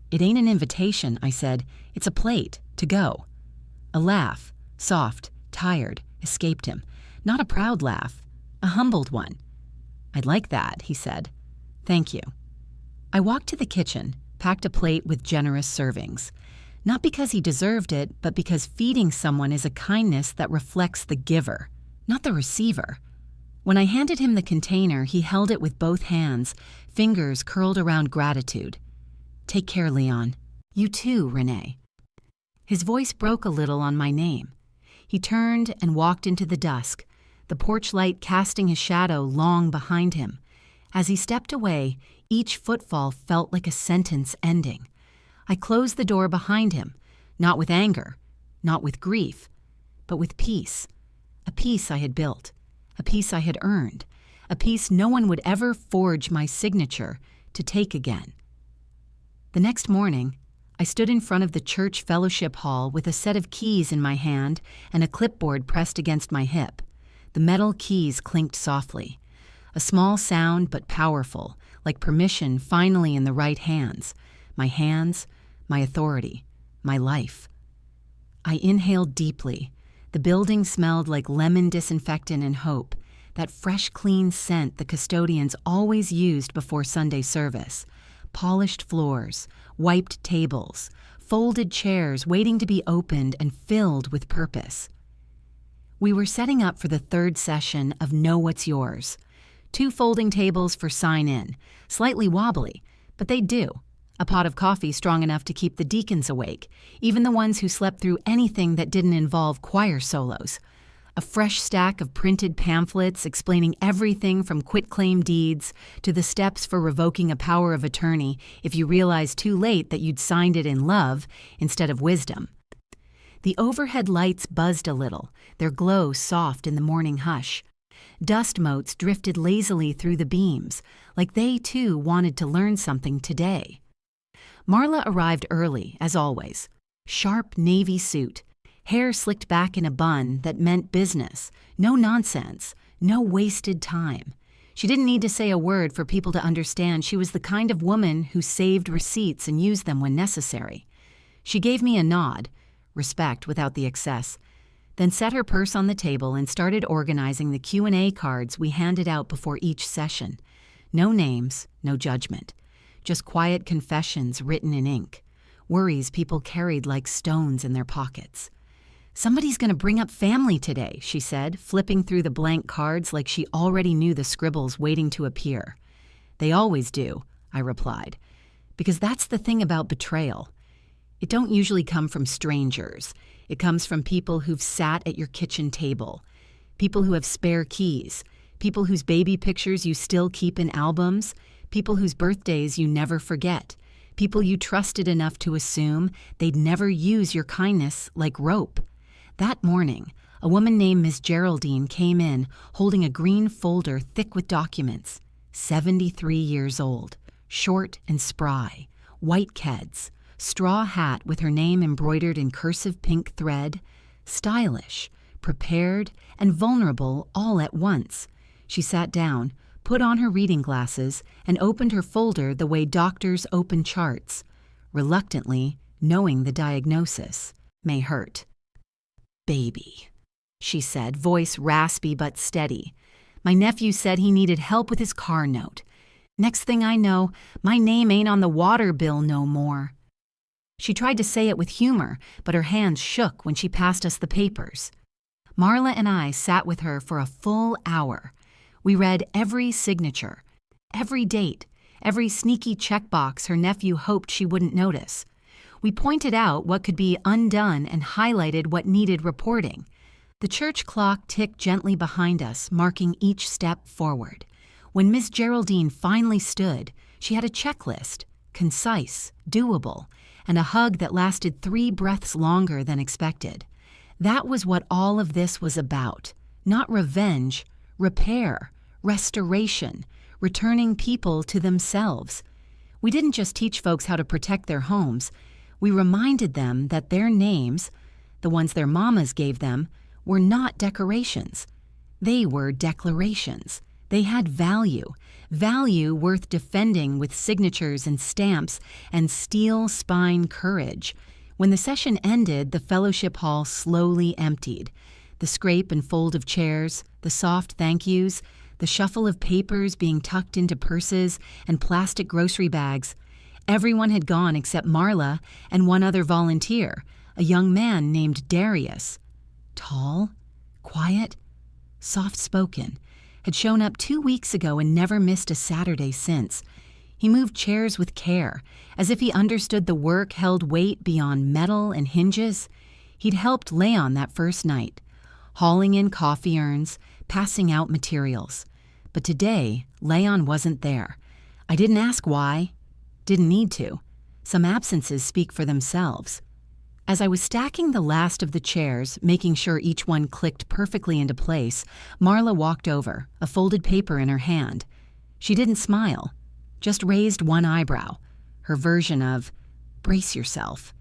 "It ain't an invitation," I said. "It's a plate, to go." A laugh, soft, tired, escaped him. Not a proud laugh, a humbled one. "I'd like that," he said. "Thank you." I walked to the kitchen, packed a plate with generous servings. Not because he deserved it, but because feeding someone is a kindness that reflects the giver, not the receiver. When I handed him the container, he held it with both hands, fingers curled around gratitude. "Take care, Leon. You too, Renee." His voice broke a little on my name. He turned and walked into the dusk, the porch light casting his shadow long behind him. As he stepped away, each footfall felt like a sentence ending. I closed the door behind him, not with anger, not with grief, but with peace. A peace I had built, a peace I had earned, a peace no one would ever forge my signature to take again. The next morning, I stood in front of the church fellowship hall with a set of keys in my hand and a clipboard pressed against my hip. The metal keys clinked softly. A small sound, but powerful, like permission finally in the right hands. My hands, my authority, my life. I inhaled deeply. The building smelled like lemon disinfectant and hope, that fresh, clean scent the custodians always used before Sunday service. Polished floors, wiped tables, folded chairs waiting to be opened and filled with purpose. We were setting up for the third session of Know What's Yours. 2 folding tables for sign-in, slightly wobbly, but they'd do. A pot of coffee strong enough to keep the deacons awake, even the ones who slept through anything that didn't involve choir solos. A fresh stack of printed pamphlets explaining everything from quitclaim deeds to the steps for revoking a power of attorney if you realized too late that you'd signed it in love instead of wisdom. The overhead lights buzzed a little, their glow soft in the morning hush. Dust motes drifted lazily through the beams, like they too wanted to learn something today. Marla arrived early, as always. Sharp navy suit, hair slicked back in a bun that meant business, no nonsense, no wasted time. She didn't need to say a word for people to understand she was the kind of woman who saved receipts and used them when necessary. She gave me a nod, respect without the excess, then set her purse on the table and started organizing the Q&A cards we handed out before each session. No names, no judgment. Just quiet confessions written in ink. Worries people carried like stones in their pockets. "Somebody's going to bring up family today," she said, flipping through the blank cards like she already knew the scribbles waiting to appear. "They always do," I replied, "because that's the thing about betrayal. It don't usually come from strangers. It comes from people who've sat at your kitchen table, people who have spare keys, people whose baby pictures you still keep in albums, people whose birthdays you never forget, people you trusted enough to assume they'd never use your kindness like rope." That morning, a woman named Miss Geraldine came in holding a green folder thick with documents. 73 years old, short and spry, white keds, straw hat with her name embroidered in cursive pink thread, stylish, prepared, and vulnerable all at once. She sat down, put on her reading glasses, and opened her folder the way doctors open charts, reluctantly knowing the diagnosis may hurt. "Baby," she said, voice raspy but steady. "My nephew said he needed help with his car note. Next thing I know, my name ain't on the water bill no more." She tried to say it with humor, but her hands shook when she passed us the papers. Marla and I sat with her for a full hour. We read every signature, every date, every sneaky checkbox her nephew hoped she wouldn't notice. We pointed out what could be undone and highlighted what needed reporting. The church clock ticked gently behind us, marking each step forward. When Miss Geraldine finally stood, she had a checklist, concise, doable, and a hug that lasted 3 breaths longer than expected. That was what all of this was about. Not revenge, repair, restoration, returning people to themselves. We didn't just teach folks how to protect their homes. We reminded them that their names, the ones their mamas gave them, were not decorations. They were declarations. They had value, value worth defending with signatures and stamps and steel spine courage. When the session ended, the fellowship hall slowly emptied. The scrape and fold of chairs, the soft thank yous, the shuffle of papers being tucked into purses and plastic grocery bags. Everyone had gone except Marla and one other volunteer, a young man named Darius. Tall, quiet, soft-spoken, had shown up 2 weeks ago and never missed a Saturday since. He moved chairs with care, as if he understood the work held weight beyond metal and hinges. He'd helped Leon that first night, hauling in coffee urns, passing out materials. But today, Leon wasn't there. I didn't ask why. Didn't need to. Some absences speak for themselves. As I was stacking the last of the chairs, making sure each one clicked perfectly into place, Marla walked over, a folded paper in her hand. She didn't smile, just raised one eyebrow, her version of, "Brace yourself."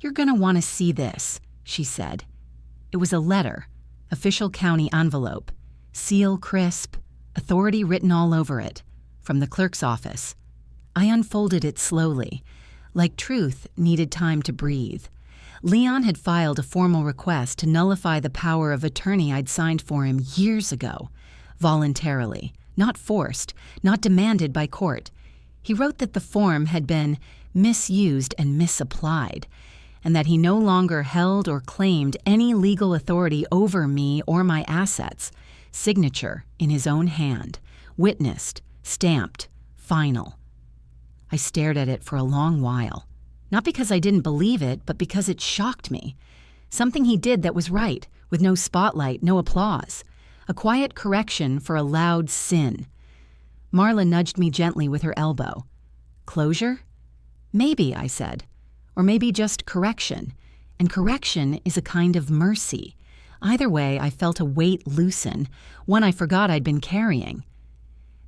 "You're gonna want to see this," she said. It was a letter, official county envelope, seal crisp, authority written all over it, from the clerk's office. I unfolded it slowly. Like truth needed time to breathe. Leon had filed a formal request to nullify the power of attorney I'd signed for him years ago, voluntarily, not forced, not demanded by court. He wrote that the form had been misused and misapplied, and that he no longer held or claimed any legal authority over me or my assets. Signature in his own hand, witnessed, stamped, final. I stared at it for a long while, not because I didn't believe it, but because it shocked me. Something he did that was right, with no spotlight, no applause. A quiet correction for a loud sin. Marla nudged me gently with her elbow. Closure? Maybe, I said. Or maybe just correction. And correction is a kind of mercy. Either way, I felt a weight loosen, one I forgot I'd been carrying.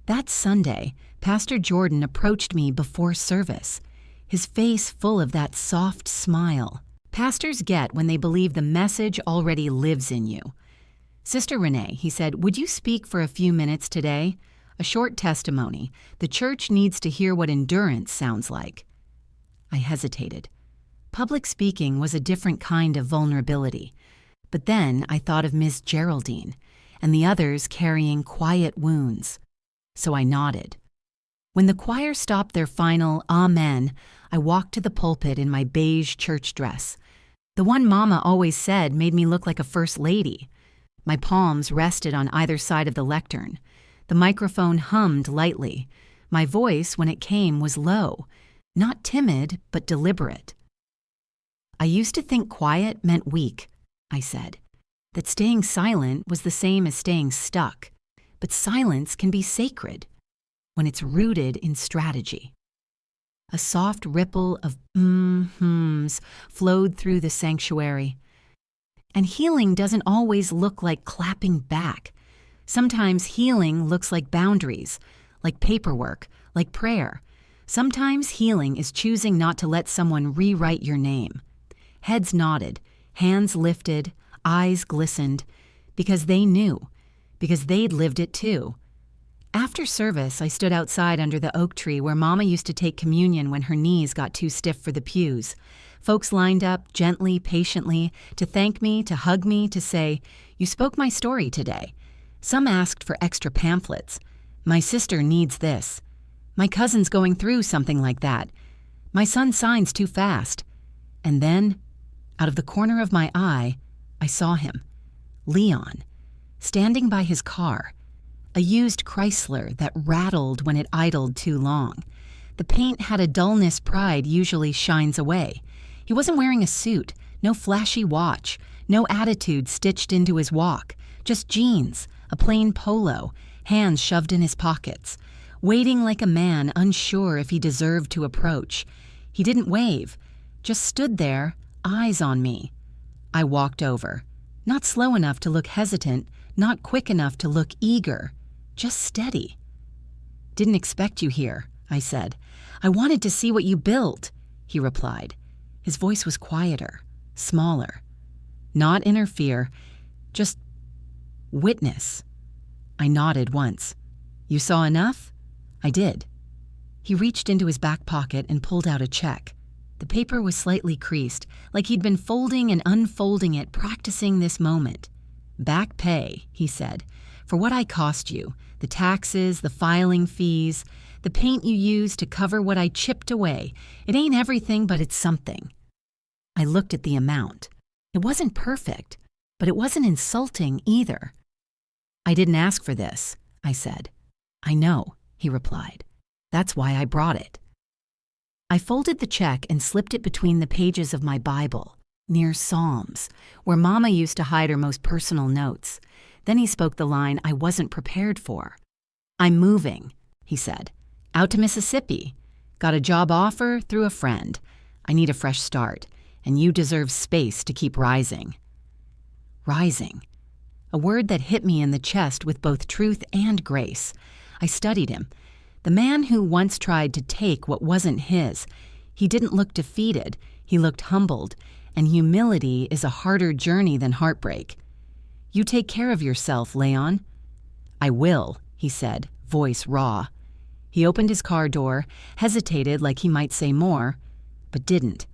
That Sunday, Pastor Jordan approached me before service, his face full of that soft smile pastors get when they believe the message already lives in you. "Sister Renee," he said, "would you speak for a few minutes today? A short testimony. The church needs to hear what endurance sounds like." I hesitated. Public speaking was a different kind of vulnerability. But then I thought of Miss Geraldine and the others carrying quiet wounds. So I nodded. When the choir stopped their final Amen, I walked to the pulpit in my beige church dress. The one Mama always said made me look like a first lady. My palms rested on either side of the lectern. The microphone hummed lightly. My voice, when it came, was low, not timid, but deliberate. "I used to think quiet meant weak," I said, "that staying silent was the same as staying stuck. But silence can be sacred when it's rooted in strategy." A soft ripple of mm-hms flowed through the sanctuary. And healing doesn't always look like clapping back. Sometimes healing looks like boundaries, like paperwork, like prayer. Sometimes healing is choosing not to let someone rewrite your name. Heads nodded, hands lifted, eyes glistened, because they knew, because they'd lived it too. After service, I stood outside under the oak tree where Mama used to take communion when her knees got too stiff for the pews. Folks lined up gently, patiently, to thank me, to hug me, to say, "You spoke my story today." Some asked for extra pamphlets. "My sister needs this." "My cousin's going through something like that." "My son signs too fast." And then, out of the corner of my eye, I saw him, Leon, standing by his car, a used Chrysler that rattled when it idled too long. The paint had a dullness pride usually shines away. He wasn't wearing a suit, no flashy watch, no attitude stitched into his walk, just jeans, a plain polo, hands shoved in his pockets, waiting like a man unsure if he deserved to approach. He didn't wave, just stood there, eyes on me. I walked over, not slow enough to look hesitant, not quick enough to look eager, just steady. "Didn't expect you here," I said. "I wanted to see what you built," he replied. His voice was quieter, smaller. Not interfere, just witness. I nodded once. "You saw enough?" I did. He reached into his back pocket and pulled out a check. The paper was slightly creased, like he'd been folding and unfolding it, practicing this moment. "Back pay," he said, "for what I cost you, the taxes, the filing fees, the paint you used to cover what I chipped away. It ain't everything, but it's something." I looked at the amount. It wasn't perfect, but it wasn't insulting either. "I didn't ask for this," I said. "I know," he replied. "That's why I brought it." I folded the check and slipped it between the pages of my Bible, near Psalms, where Mama used to hide her most personal notes. Then he spoke the line I wasn't prepared for. "I'm moving," he said. "Out to Mississippi. Got a job offer through a friend. I need a fresh start, and you deserve space to keep rising." Rising. A word that hit me in the chest with both truth and grace. I studied him. The man who once tried to take what wasn't his. He didn't look defeated. He looked humbled. And humility is a harder journey than heartbreak. "You take care of yourself, Leon." "I will," he said, voice raw. He opened his car door, hesitated like he might say more, but didn't.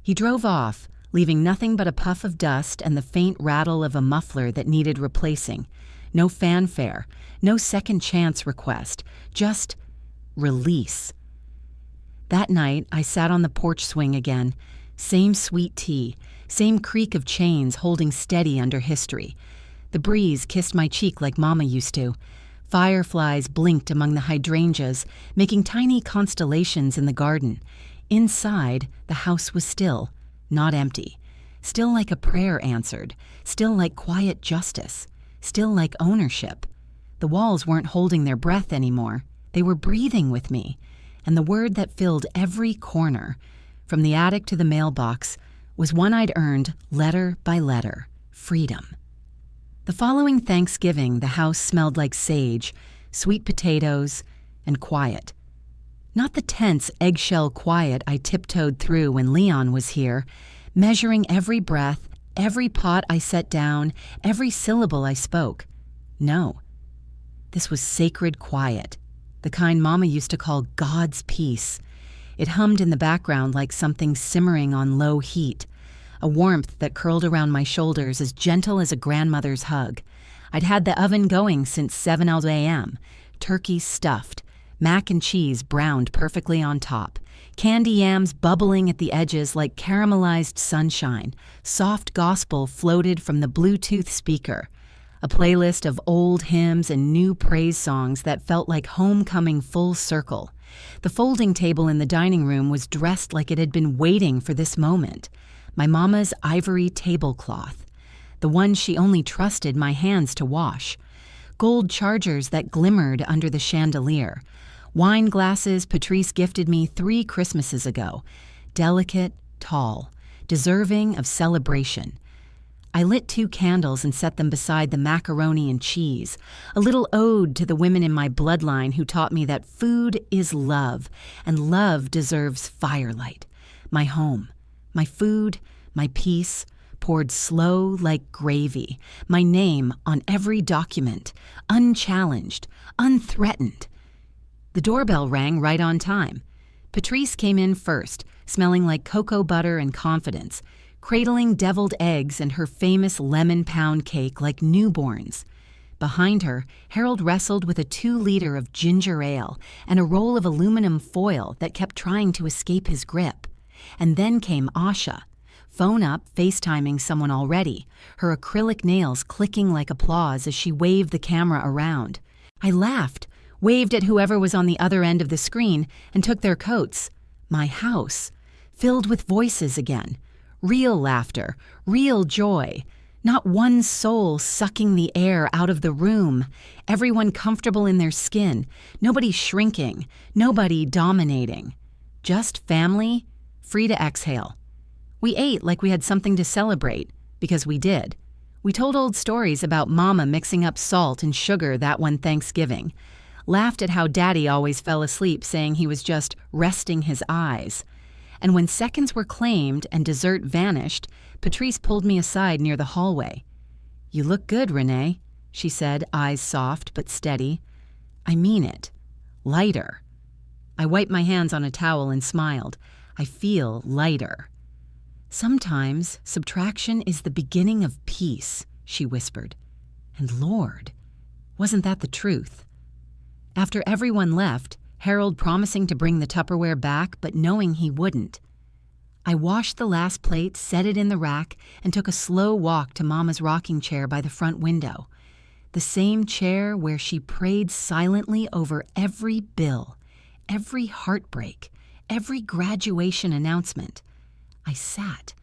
He drove off, leaving nothing but a puff of dust and the faint rattle of a muffler that needed replacing. No fanfare, no second chance request, just release. That night, I sat on the porch swing again. Same sweet tea, same creak of chains holding steady under history. The breeze kissed my cheek like Mama used to. Fireflies blinked among the hydrangeas, making tiny constellations in the garden. Inside, the house was still, not empty. Still like a prayer answered, still like quiet justice, still like ownership. The walls weren't holding their breath anymore. They were breathing with me. And the word that filled every corner, from the attic to the mailbox, was one I'd earned letter by letter: freedom. The following Thanksgiving, the house smelled like sage, sweet potatoes, and quiet. Not the tense eggshell quiet I tiptoed through when Leon was here, measuring every breath, every pot I set down, every syllable I spoke. No. This was sacred quiet, the kind Mama used to call God's peace. It hummed in the background like something simmering on low heat, a warmth that curled around my shoulders as gentle as a grandmother's hug. I'd had the oven going since 7 a.m., turkey stuffed, mac and cheese browned perfectly on top, candy yams bubbling at the edges like caramelized sunshine, soft gospel floated from the Bluetooth speaker, a playlist of old hymns and new praise songs that felt like homecoming full circle. The folding table in the dining room was dressed like it had been waiting for this moment. My Mama's ivory tablecloth, the one she only trusted my hands to wash, gold chargers that glimmered under the chandelier, wine glasses Patrice gifted me 3 Christmases ago, delicate, tall, deserving of celebration. I lit 2 candles and set them beside the macaroni and cheese, a little ode to the women in my bloodline who taught me that food is love, and love deserves firelight. My home, my food, my peace, poured slow like gravy, my name on every document, unchallenged, unthreatened. The doorbell rang right on time. Patrice came in first, smelling like cocoa butter and confidence, cradling deviled eggs and her famous lemon pound cake like newborns. Behind her, Harold wrestled with a 2-liter of ginger ale and a roll of aluminum foil that kept trying to escape his grip. And then came Asha. Phone up, FaceTiming someone already, her acrylic nails clicking like applause as she waved the camera around. I laughed, waved at whoever was on the other end of the screen, and took their coats. My house, filled with voices again. Real laughter, real joy. Not one soul sucking the air out of the room. Everyone comfortable in their skin. Nobody shrinking. Nobody dominating. Just family, free to exhale. We ate like we had something to celebrate, because we did. We told old stories about Mama mixing up salt and sugar that one Thanksgiving. Laughed at how Daddy always fell asleep saying he was just resting his eyes. And when seconds were claimed and dessert vanished, Patrice pulled me aside near the hallway. "You look good, Renee," she said, eyes soft but steady. "I mean it. Lighter." I wiped my hands on a towel and smiled. "I feel lighter." "Sometimes subtraction is the beginning of peace," she whispered. And Lord, wasn't that the truth? After everyone left, Harold promising to bring the Tupperware back but knowing he wouldn't, I washed the last plate, set it in the rack, and took a slow walk to Mama's rocking chair by the front window. The same chair where she prayed silently over every bill, every heartbreak, every graduation announcement. I sat,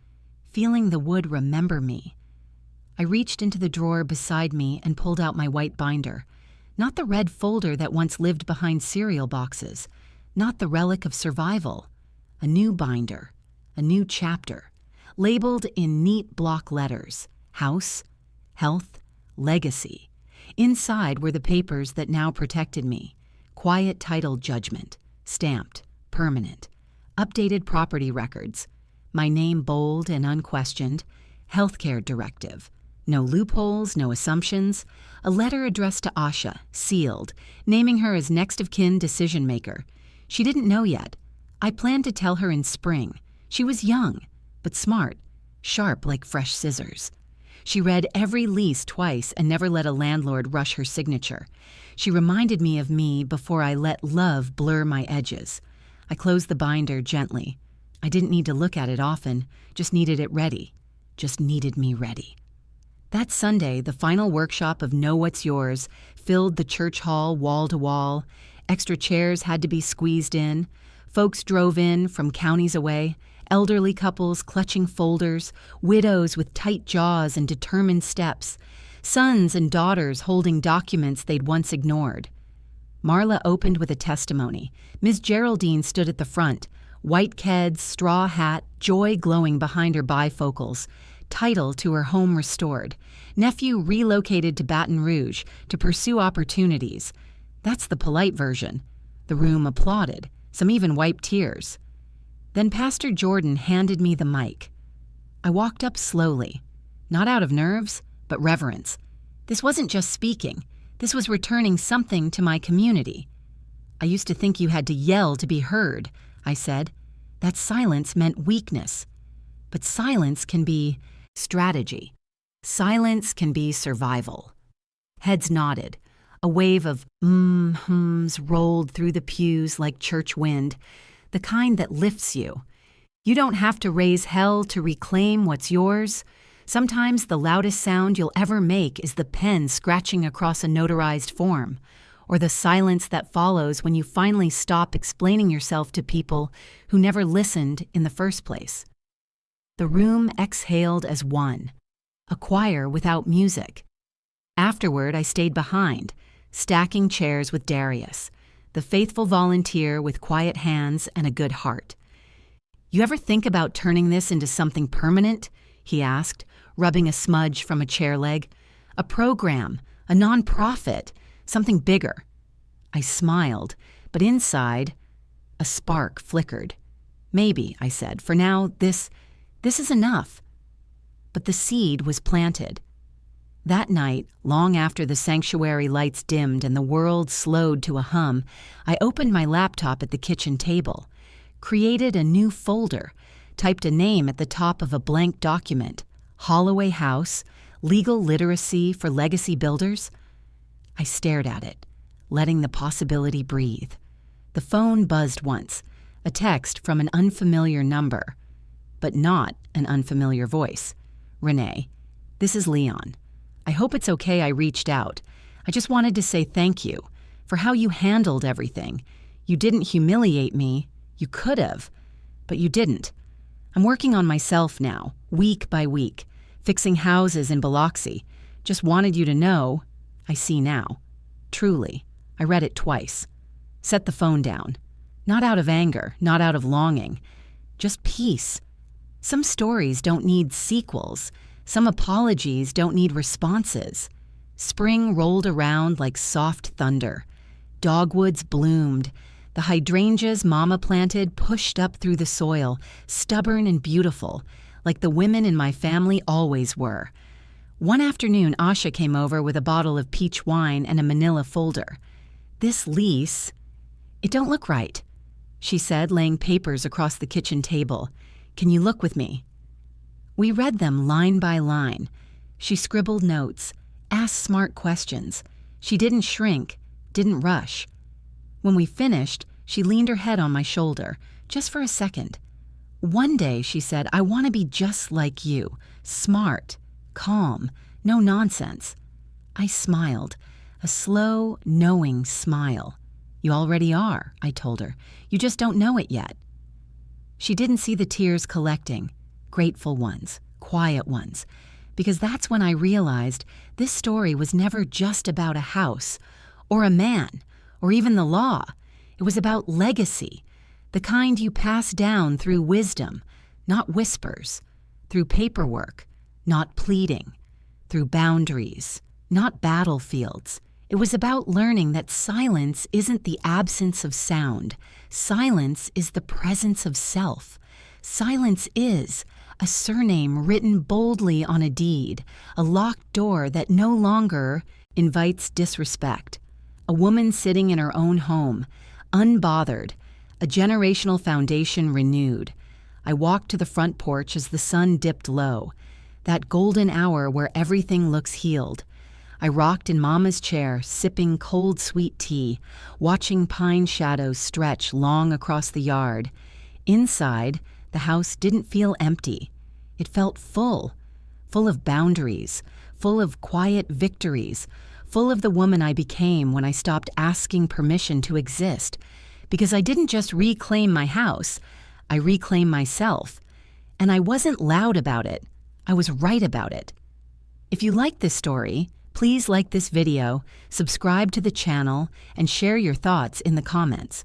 feeling the wood remember me. I reached into the drawer beside me and pulled out my white binder. Not the red folder that once lived behind cereal boxes. Not the relic of survival. A new binder. A new chapter. Labeled in neat block letters. House, health, legacy. Inside were the papers that now protected me. Quiet title judgment. Stamped. Permanent. Updated property records. My name bold and unquestioned. Healthcare directive. No loopholes, no assumptions. A letter addressed to Asha, sealed, naming her as next of kin decision maker. She didn't know yet. I planned to tell her in spring. She was young, but smart, sharp like fresh scissors. She read every lease twice and never let a landlord rush her signature. She reminded me of me before I let love blur my edges. I closed the binder gently. I didn't need to look at it often, just needed it ready. Just needed me ready. That Sunday, the final workshop of Know What's Yours filled the church hall wall to wall. Extra chairs had to be squeezed in. Folks drove in from counties away, elderly couples clutching folders, widows with tight jaws and determined steps, sons and daughters holding documents they'd once ignored. Marla opened with a testimony. Ms. Geraldine stood at the front, white keds, straw hat, joy glowing behind her bifocals. Title to her home restored. Nephew relocated to Baton Rouge to pursue opportunities. That's the polite version. The room applauded. Some even wiped tears. Then Pastor Jordan handed me the mic. I walked up slowly, not out of nerves, but reverence. This wasn't just speaking. This was returning something to my community. "I used to think you had to yell to be heard," I said. That silence meant weakness. But silence can be strategy. Silence can be survival. Heads nodded. A wave of hums rolled through the pews like church wind, the kind that lifts you. You don't have to raise hell to reclaim what's yours. Sometimes the loudest sound you'll ever make is the pen scratching across a notarized form, or the silence that follows when you finally stop explaining yourself to people who never listened in the first place. The room exhaled as one, a choir without music. Afterward, I stayed behind, stacking chairs with Darius, the faithful volunteer with quiet hands and a good heart. "You ever think about turning this into something permanent?" he asked, rubbing a smudge from a chair leg. "A program, a nonprofit, something bigger." I smiled, but inside, a spark flickered. "Maybe," I said. "For now, this is enough." but the seed was planted. That night, long after the sanctuary lights dimmed and the world slowed to a hum, I opened my laptop at the kitchen table, created a new folder, typed a name at the top of a blank document, Holloway House, Legal Literacy for Legacy Builders. I stared at it, letting the possibility breathe. The phone buzzed once, a text from an unfamiliar number, but not an unfamiliar voice. Renee, this is Leon. I hope it's okay I reached out. I just wanted to say thank you for how you handled everything. You didn't humiliate me. You could have, but you didn't. I'm working on myself now, week by week, fixing houses in Biloxi. Just wanted you to know, I see now. Truly, I read it twice. Set the phone down. Not out of anger, not out of longing. Just peace. Some stories don't need sequels. Some apologies don't need responses. Spring rolled around like soft thunder. Dogwoods bloomed. The hydrangeas Mama planted pushed up through the soil, stubborn and beautiful, like the women in my family always were. One afternoon, Asha came over with a bottle of peach wine and a manila folder. This lease, it don't look right, she said, laying papers across the kitchen table. Can you look with me? We read them line by line. She scribbled notes, asked smart questions. She didn't shrink, didn't rush. When we finished, she leaned her head on my shoulder, just for a second. One day, she said, I want to be just like you, smart, calm, no nonsense. I smiled, a slow, knowing smile. You already are, I told her. You just don't know it yet. She didn't see the tears collecting, grateful ones, quiet ones, because that's when I realized this story was never just about a house, or a man, or even the law. It was about legacy, the kind you pass down through wisdom, not whispers, through paperwork, not pleading, through boundaries, not battlefields. It was about learning that silence isn't the absence of sound. Silence is the presence of self. Silence is a surname written boldly on a deed, a locked door that no longer invites disrespect. A woman sitting in her own home, unbothered, a generational foundation renewed. I walked to the front porch as the sun dipped low, that golden hour where everything looks healed. I rocked in Mama's chair, sipping cold sweet tea, watching pine shadows stretch long across the yard. Inside, the house didn't feel empty. It felt full of boundaries, full of quiet victories, full of the woman I became when I stopped asking permission to exist. Because I didn't just reclaim my house, I reclaimed myself. And I wasn't loud about it. I was right about it. If you like this story, please like this video, subscribe to the channel, and share your thoughts in the comments.